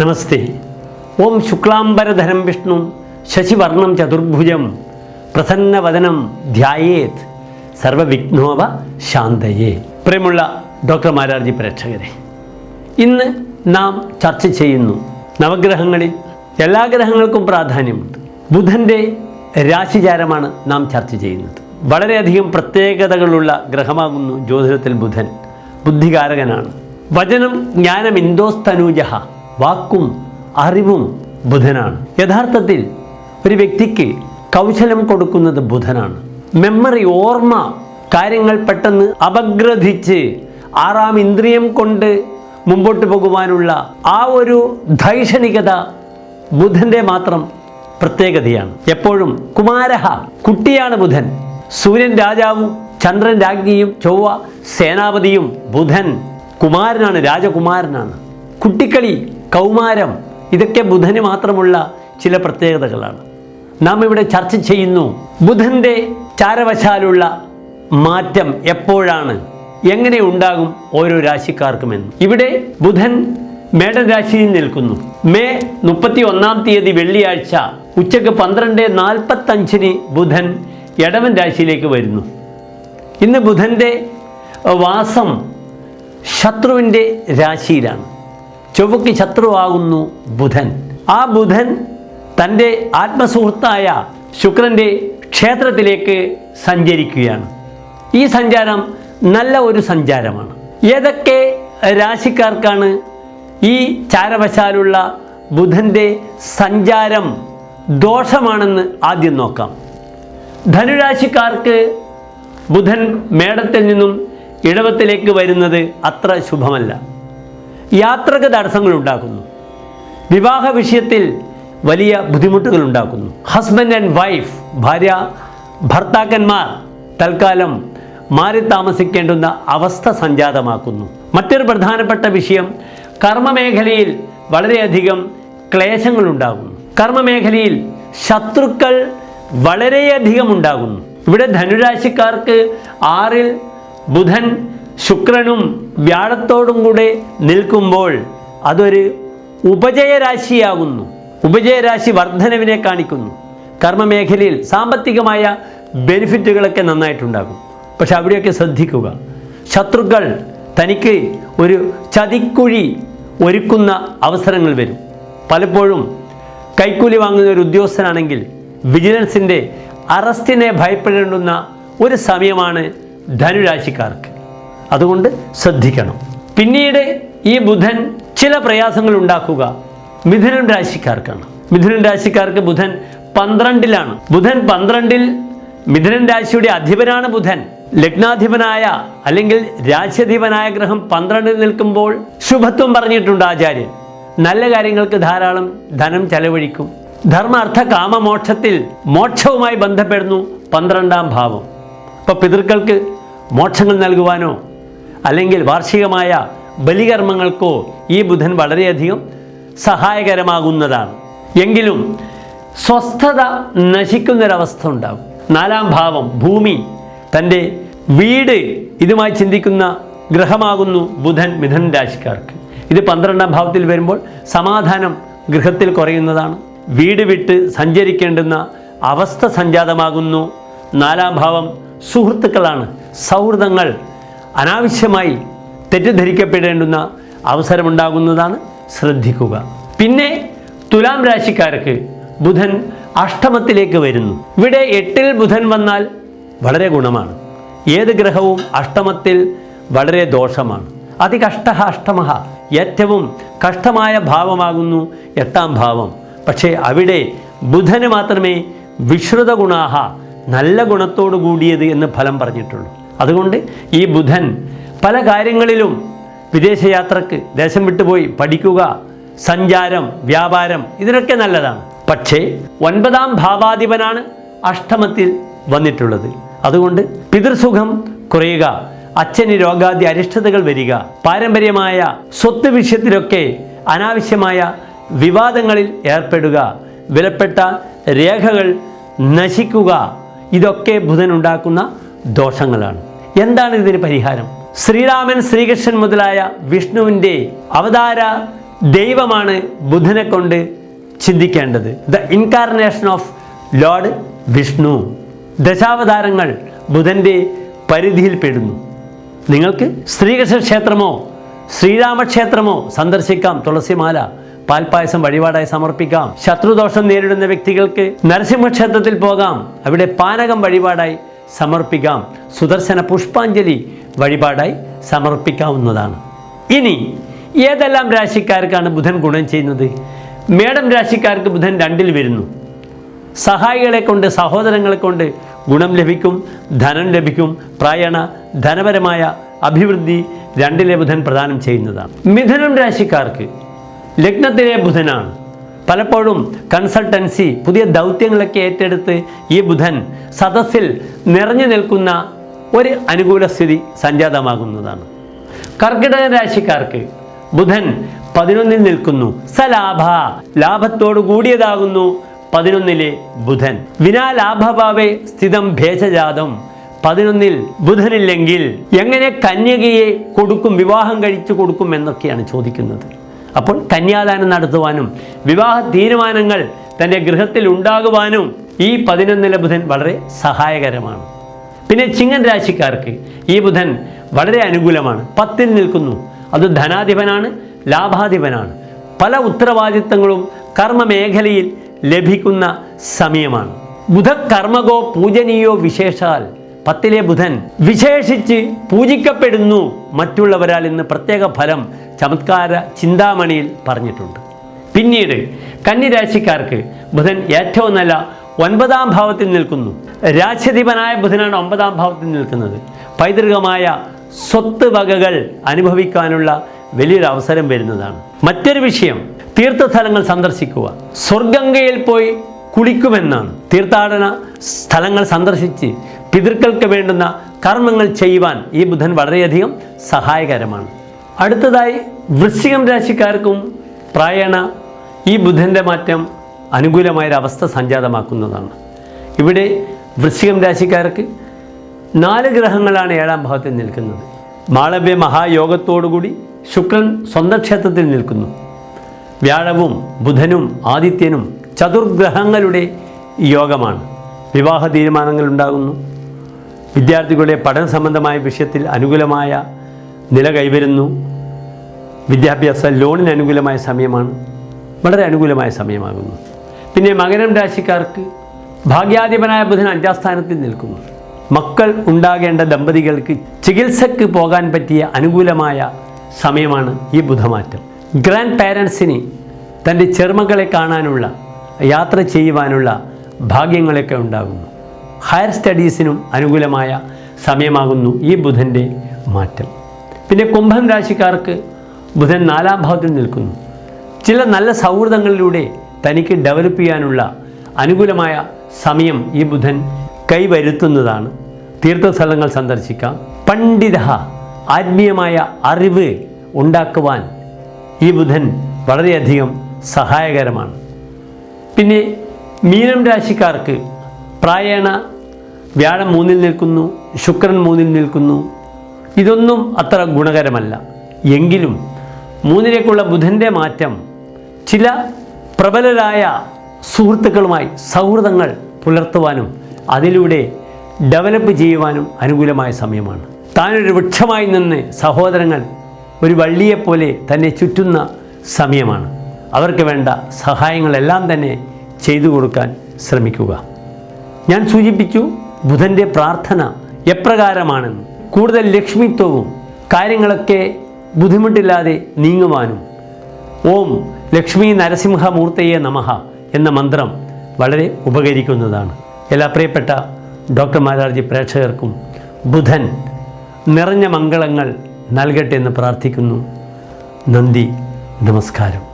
നമസ്തേ. ഓം ശുക്ലാംബരധരം വിഷ്ണു ശശിവർണം ചതുർഭുജം പ്രസന്നവദനം ധ്യായേത് സർവവിഘ്നോപ ശാന്തയേ. പ്രിയമുള്ള ഡോക്ടർ മാരാർജി പ്രേക്ഷകരെ, ഇന്ന് നാം ചർച്ച ചെയ്യുന്നു നവഗ്രഹങ്ങളിൽ എല്ലാ ഗ്രഹങ്ങൾക്കും പ്രാധാന്യമുണ്ട്. ബുധൻ്റെ രാശിചാരമാണ് നാം ചർച്ച ചെയ്യുന്നത്. വളരെയധികം പ്രത്യേകതകളുള്ള ഗ്രഹമാകുന്നു ജ്യോതിഷത്തിൽ ബുധൻ. ബുദ്ധികാരകനാണ്. വചനം ജ്ഞാനം ഇന്തോസ്തനൂജഃ, വാക്കും അറിവും ബുധനാണ്. യഥാർത്ഥത്തിൽ ഒരു വ്യക്തിക്ക് കൗശലം കൊടുക്കുന്നത് ബുധനാണ്. മെമ്മറി, ഓർമ്മ, കാര്യങ്ങൾ പെട്ടെന്ന് അപഗ്രഥിച്ച് ആറാം ഇന്ദ്രിയം കൊണ്ട് മുമ്പോട്ട് പോകുവാനുള്ള ആ ഒരു ധൈഷണികത ബുധൻ്റെ മാത്രം പ്രത്യേകതയാണ്. എപ്പോഴും കുമാരഹ, കുട്ടിയാണ് ബുധൻ. സൂര്യൻ രാജാവും ചന്ദ്രൻ രാജ്ഞിയും ചൊവ്വ സേനാപതിയും. ബുധൻ കുമാരനാണ്, രാജകുമാരനാണ്. കുട്ടിക്കളി, കൗമാരം, ഇതൊക്കെ ബുധന് മാത്രമുള്ള ചില പ്രത്യേകതകളാണ്. നാം ഇവിടെ ചർച്ച ചെയ്യുന്നു ബുധൻ്റെ ചാരവശാലുള്ള മാറ്റം എപ്പോഴാണ്, എങ്ങനെ ഉണ്ടാകും ഓരോ രാശിക്കാർക്കുമെന്ന്. ഇവിടെ ബുധൻ മേടൻ രാശിയിൽ നിൽക്കുന്നു. മെയ് 31 വെള്ളിയാഴ്ച ഉച്ചയ്ക്ക് 12:45 ബുധൻ എടവൻ രാശിയിലേക്ക് വരുന്നു. ഇന്ന് ബുധൻ്റെ വാസം ശത്രുവിൻ്റെ രാശിയിലാണ്. ചൊവ്വയ്ക്ക് ശത്രുവാകുന്നു ബുധൻ. ആ ബുധൻ തൻ്റെ ആത്മസുഹൃത്തായ ശുക്രൻ്റെ ക്ഷേത്രത്തിലേക്ക് സഞ്ചരിക്കുകയാണ്. ഈ സഞ്ചാരം നല്ല ഒരു സഞ്ചാരമാണ്. ഏതൊക്കെ രാശിക്കാർക്കാണ് ഈ ചാരവശാലുള്ള ബുധൻ്റെ സഞ്ചാരം ദോഷമാണെന്ന് ആദ്യം നോക്കാം. ധനുരാശിക്കാർക്ക് ബുധൻ മേടത്തിൽ നിന്നും ഇടവത്തിലേക്ക് വരുന്നത് അത്ര ശുഭമല്ല. യാത്രക്ക് തടസ്സങ്ങൾ ഉണ്ടാക്കുന്നു. വിവാഹ വിഷയത്തിൽ വലിയ ബുദ്ധിമുട്ടുകൾ ഉണ്ടാക്കുന്നു. ഹസ്ബൻഡ് ആൻഡ് വൈഫ്, ഭാര്യ ഭർത്താക്കന്മാർ തൽക്കാലം മാറി താമസിക്കേണ്ടുന്ന അവസ്ഥ സംജാതമാക്കുന്നു. മറ്റൊരു പ്രധാനപ്പെട്ട വിഷയം, കർമ്മമേഖലയിൽ വളരെയധികം ക്ലേശങ്ങളുണ്ടാകുന്നു. കർമ്മമേഖലയിൽ ശത്രുക്കൾ വളരെയധികം ഉണ്ടാകുന്നു. ഇവിടെ ധനുരാശിക്കാർക്ക് 6-ൽ ബുധൻ ശുക്രനും വ്യാഴത്തോടും കൂടെ നിൽക്കുമ്പോൾ അതൊരു ഉപജയരാശിയാകുന്നു. ഉപജയരാശി വർധനവിനെ കാണിക്കുന്നു. കർമ്മമേഖലയിൽ സാമ്പത്തികമായ ബെനിഫിറ്റുകളൊക്കെ നന്നായിട്ടുണ്ടാകും. പക്ഷെ അവിടെയൊക്കെ ശ്രദ്ധിക്കുക, ശത്രുക്കൾ തനിക്ക് ഒരു ചതിക്കുഴി ഒരുക്കുന്ന അവസരങ്ങൾ വരും. പലപ്പോഴും കൈക്കൂലി വാങ്ങുന്ന ഒരു ഉദ്യോഗസ്ഥനാണെങ്കിൽ വിജിലൻസിൻ്റെ അറസ്റ്റിനെ ഭയപ്പെടേണ്ടുന്ന ഒരു സമയമാണ് ധനുരാശിക്കാർക്ക്. അതുകൊണ്ട് ശ്രദ്ധിക്കണം. പിന്നീട് ഈ ബുധൻ ചില പ്രയാസങ്ങൾ ഉണ്ടാക്കുക മിഥുനം രാശിക്കാർക്കാണ്. മിഥുനം രാശിക്കാർക്ക് ബുധൻ 12-ലാണ്. ബുധൻ 12-ൽ മിഥുനൻ രാശിയുടെ അധിപനാണ് ബുധൻ. ലഗ്നാധിപനായ അല്ലെങ്കിൽ രാശ്യധിപനായ ഗ്രഹം 12-ൽ നിൽക്കുമ്പോൾ ശുഭത്വം പറഞ്ഞിട്ടുണ്ട് ആചാര്യൻ. നല്ല കാര്യങ്ങൾക്ക് ധാരാളം ധനം ചെലവഴിക്കും. ധർമ്മ അർത്ഥ കാമമോക്ഷത്തിൽ മോക്ഷവുമായി ബന്ധപ്പെടുന്നു 12-ാം ഭാവം. ഇപ്പോൾ പിതൃക്കൾക്ക് മോക്ഷങ്ങൾ നൽകുവാനോ അല്ലെങ്കിൽ വാർഷികമായ ബലികർമ്മങ്ങൾക്കോ ഈ ബുധൻ വളരെയധികം സഹായകരമാകുന്നതാണ്. എങ്കിലും സ്വസ്ഥത നശിക്കുന്നൊരവസ്ഥ ഉണ്ടാകും. 4-ാം ഭാവം, ഭൂമി, തൻ്റെ വീട്, ഇതുമായി ചിന്തിക്കുന്ന ഗ്രഹമാകുന്നു ബുധൻ മിഥുന രാശിക്കാർക്ക്. ഇത് 12-ാം ഭാവത്തിൽ വരുമ്പോൾ സമാധാനം ഗൃഹത്തിൽ കുറയുന്നതാണ്. വീട് വിട്ട് സഞ്ചരിക്കേണ്ടുന്ന അവസ്ഥ സംജാതമാകുന്നു. 4-ാം ഭാവം സുഹൃത്തുക്കളാണ്. സൗഹൃദങ്ങൾ അനാവശ്യമായി തെറ്റിദ്ധരിക്കപ്പെടേണ്ടുന്ന അവസരമുണ്ടാകുന്നതാണ്. ശ്രദ്ധിക്കുക. പിന്നെ തുലാം രാശിക്കാർക്ക് ബുധൻ അഷ്ടമത്തിലേക്ക് വരുന്നു. ഇവിടെ 8-ൽ ബുധൻ വന്നാൽ വളരെ ഗുണമാണ്. ഏത് ഗ്രഹവും അഷ്ടമത്തിൽ വളരെ ദോഷമാണ്. അതികഷ്ട അഷ്ടമഃ, ഏറ്റവും കഷ്ടമായ ഭാവമാകുന്നു 8-ാം ഭാവം. പക്ഷേ അവിടെ ബുധന് മാത്രമേ വിശ്രുത ഗുണാഹ, നല്ല ഗുണത്തോടു കൂടിയത് എന്ന് ഫലം പറഞ്ഞിട്ടുള്ളൂ. അതുകൊണ്ട് ഈ ബുധൻ പല കാര്യങ്ങളിലും വിദേശയാത്രക്ക്, ദേശം വിട്ടുപോയി പഠിക്കുക, സഞ്ചാരം, വ്യാപാരം, ഇതിനൊക്കെ നല്ലതാണ്. പക്ഷേ 9-ാം ഭാവാധിപനാണ് അഷ്ടമത്തിൽ വന്നിട്ടുള്ളത്. അതുകൊണ്ട് പിതൃസുഖം കുറയുക, അച്ഛന് രോഗാദി അരിഷ്ടതകൾ വരിക, പാരമ്പര്യമായ സ്വത്ത് വിഷയത്തിലൊക്കെ അനാവശ്യമായ വിവാദങ്ങളിൽ ഏർപ്പെടുക, വിലപ്പെട്ട രേഖകൾ നശിക്കുക, ഇതൊക്കെ ബുധൻ ഉണ്ടാക്കുന്ന ദോഷങ്ങളാണ്. എന്താണ് ഇതിന് പരിഹാരം? ശ്രീരാമൻ, ശ്രീകൃഷ്ണൻ മുതലായ വിഷ്ണുവിൻ്റെ അവതാര ദൈവമാണ് ബുധനെ കൊണ്ട് ചിന്തിക്കേണ്ടത്. The incarnation of lord Vishnu. ദശാവതാരങ്ങൾ ബുധൻ്റെ പരിധിയിൽപ്പെടുന്നു. നിങ്ങൾക്ക് ശ്രീകൃഷ്ണ ക്ഷേത്രമോ ശ്രീരാമക്ഷേത്രമോ സന്ദർശിക്കാം. തുളസിമാല പാൽപ്പായസം വഴിപാടായി സമർപ്പിക്കാം. ശത്രുദോഷം നേരിടുന്ന വ്യക്തികൾക്ക് നരസിംഹക്ഷേത്രത്തിൽ പോകാം. അവിടെ പാനകം വഴിപാടായി സമർപ്പിക്കാം. സുദർശന പുഷ്പാഞ്ജലി വഴിപാടായി സമർപ്പിക്കാവുന്നതാണ്. ഇനി ഏതെല്ലാം രാശിക്കാർക്കാണ് ബുധൻ ഗുണം ചെയ്യുന്നത്? മേടം രാശിക്കാർക്ക് ബുധൻ 2-ൽ വരുന്നു. സഹായികളെ കൊണ്ട്, സഹോദരങ്ങളെ കൊണ്ട് ഗുണം ലഭിക്കും, ധനം ലഭിക്കും. പ്രായണ ധനപരമായ അഭിവൃദ്ധി 2-ലെ ബുധൻ പ്രദാനം ചെയ്യുന്നതാണ്. മിഥുനം രാശിക്കാർക്ക് ലഗ്നത്തിലെ ബുധനാണ്. പലപ്പോഴും കൺസൾട്ടൻസി, പുതിയ ദൗത്യങ്ങളൊക്കെ ഏറ്റെടുത്ത് ഈ ബുധൻ സദസ്സിൽ നിറഞ്ഞു നിൽക്കുന്ന ഒരു അനുകൂല സ്ഥിതി സംജാതമാകുന്നതാണ്. കർക്കിടക രാശിക്കാർക്ക് ബുധൻ 11-ൽ നിൽക്കുന്നു. സലാഭ, ലാഭത്തോടു കൂടിയതാകുന്നു 11-ലെ ബുധൻ. വിനാ ലാഭഭാവേ സ്ഥിതം ഭേഷജാതം. 11-ൽ ബുധനില്ലെങ്കിൽ എങ്ങനെ കന്യകയെ കൊടുക്കും, വിവാഹം കഴിച്ചു കൊടുക്കും എന്നൊക്കെയാണ് ചോദിക്കുന്നത്. അപ്പോൾ കന്യാദാനം നടത്തുവാനും വിവാഹ തീരുമാനങ്ങൾ തൻ്റെ ഗൃഹത്തിൽ ഉണ്ടാകുവാനും ഈ 11-ലെ ബുധൻ വളരെ സഹായകരമാണ്. പിന്നെ ചിങ്ങൻ രാശിക്കാർക്ക് ഈ ബുധൻ വളരെ അനുകൂലമാണ്. 10-ൽ നിൽക്കുന്നു. അത് ധനാധിപനാണ്, ലാഭാധിപനാണ്. പല ഉത്തരവാദിത്തങ്ങളും കർമ്മമേഖലയിൽ ലഭിക്കുന്ന സമയമാണ്. ബുധ കർമ്മകോ പൂജനീയോ വിശേഷാൽ. 10-ലെ ബുധൻ വിശേഷിച്ച് പൂജിക്കപ്പെടുന്നു മറ്റുള്ളവരാൽ എന്ന് പ്രത്യേക ഫലം ചമത്കാര ചിന്താമണിയിൽ പറഞ്ഞിട്ടുണ്ട്. പിന്നീട് കന്നിരാശിക്കാർക്ക് ബുധൻ ഏറ്റവും നല്ല 9-ാം ഭാവത്തിൽ നിൽക്കുന്നു. രാശ്യധിപനായ ബുധനാണ് 9-ാം ഭാവത്തിൽ നിൽക്കുന്നത്. പൈതൃകമായ സ്വത്ത് വകകൾ അനുഭവിക്കാനുള്ള വലിയൊരു അവസരം വരുന്നതാണ്. മറ്റൊരു വിഷയം, തീർത്ഥസ്ഥലങ്ങൾ സന്ദർശിക്കുക. സ്വർഗംഗയിൽ പോയി കുളിക്കുമെന്നാണ്. തീർത്ഥാടന സ്ഥലങ്ങൾ സന്ദർശിച്ച് പിതൃക്കൾക്ക് വേണ്ടുന്ന കർമ്മങ്ങൾ ചെയ്യുവാൻ ഈ ബുധൻ വളരെയധികം സഹായകരമാണ്. അടുത്തതായി വൃശ്ചികം രാശിക്കാർക്കും പ്രായണ ഈ ബുധൻ്റെ മാറ്റം അനുകൂലമായൊരവസ്ഥ സംജാതമാക്കുന്നതാണ്. ഇവിടെ വൃശ്ചികം രാശിക്കാർക്ക് 4 ഗ്രഹങ്ങളാണ് 7-ാം ഭാവത്തിൽ നിൽക്കുന്നത്. മാളവ്യ മഹായോഗത്തോടുകൂടി ശുക്രൻ സ്വന്തം ക്ഷേത്രത്തിൽ നിൽക്കുന്നു. വ്യാഴവും ബുധനും ആദിത്യനും ചതുർഗ്രഹങ്ങളുടെ യോഗമാണ്. വിവാഹ തീരുമാനങ്ങൾ ഉണ്ടാകുന്നു. വിദ്യാർത്ഥികളുടെ പഠന സംബന്ധമായ വിഷയത്തിൽ അനുകൂലമായ നില കൈവരുന്നു. വിദ്യാഭ്യാസ ലോണിന് അനുകൂലമായ സമയമാണ്. വളരെ അനുകൂലമായ സമയമാകുന്നു. പിന്നെ മകരം രാശിക്കാർക്ക് ഭാഗ്യാധിപനായ ബുധൻ 5-ാം സ്ഥാനത്തിൽ നിൽക്കുന്നു. മക്കൾ ഉണ്ടാകേണ്ട ദമ്പതികൾക്ക് ചികിത്സക്ക് പോകാൻ പറ്റിയ അനുകൂലമായ സമയമാണ് ഈ ബുധമാറ്റം. ഗ്രാൻഡ് പാരൻസിന് തൻ്റെ ചെറുമക്കളെ കാണാനുള്ള, യാത്ര ചെയ്യുവാനുള്ള ഭാഗ്യങ്ങളൊക്കെ ഉണ്ടാകുന്നു. ഹയർ സ്റ്റഡീസിനും അനുകൂലമായ സമയമാകുന്നു ഈ ബുധൻ്റെ മാറ്റം. പിന്നെ കുംഭം രാശിക്കാർക്ക് ബുധൻ 4-ാം ഭാവത്തിൽ നിൽക്കുന്നു. ചില നല്ല സൗഹൃദങ്ങളിലൂടെ തനിക്ക് ഡെവലപ്പ് ചെയ്യാനുള്ള അനുകൂലമായ സമയം ഈ ബുധൻ കൈവരുത്തുന്നതാണ്. തീർത്ഥസ്ഥലങ്ങൾ സന്ദർശിക്കാം. പണ്ഡിത, ആത്മീയമായ അറിവ് ഉണ്ടാക്കുവാൻ ഈ ബുധൻ വളരെയധികം സഹായകരമാണ്. പിന്നെ മീനം രാശിക്കാർക്ക് പ്രായണ വ്യാഴം 3-ൽ നിൽക്കുന്നു, ശുക്രൻ 3-ൽ നിൽക്കുന്നു. ഇതൊന്നും അത്ര ഗുണകരമല്ല. എങ്കിലും 3-ലേക്കുള്ള ബുധൻ്റെ മാറ്റം ചില പ്രബലരായ സുഹൃത്തുക്കളുമായി സൗഹൃദങ്ങൾ പുലർത്തുവാനും അതിലൂടെ ഡെവലപ്പ് ചെയ്യുവാനും അനുകൂലമായ സമയമാണ്. താനൊരു വൃക്ഷമായി നിന്ന് സഹോദരങ്ങൾ ഒരു വള്ളിയെപ്പോലെ തന്നെ ചുറ്റുന്ന സമയമാണ്. അവർക്ക് വേണ്ട സഹായങ്ങളെല്ലാം തന്നെ ചെയ്തു കൊടുക്കാൻ ശ്രമിക്കുക. ഞാൻ സൂചിപ്പിച്ചു ബുധൻ്റെ പ്രാർത്ഥന എപ്രകാരമാണെന്ന്. കൂടുതൽ ലക്ഷ്മിത്വവും കാര്യങ്ങളൊക്കെ ബുദ്ധിമുട്ടില്ലാതെ നീങ്ങുവാനും ഓം ലക്ഷ്മി നരസിംഹമൂർത്തയെ നമഃ എന്ന മന്ത്രം വളരെ ഉപകരിക്കുന്നതാണ്. എല്ലാ പ്രിയപ്പെട്ട ഡോക്ടർ മാരാർജി പ്രേക്ഷകർക്കും ബുധൻ നിറഞ്ഞ മംഗളങ്ങൾ നൽകട്ടെ എന്ന് പ്രാർത്ഥിക്കുന്നു. നന്ദി, നമസ്കാരം.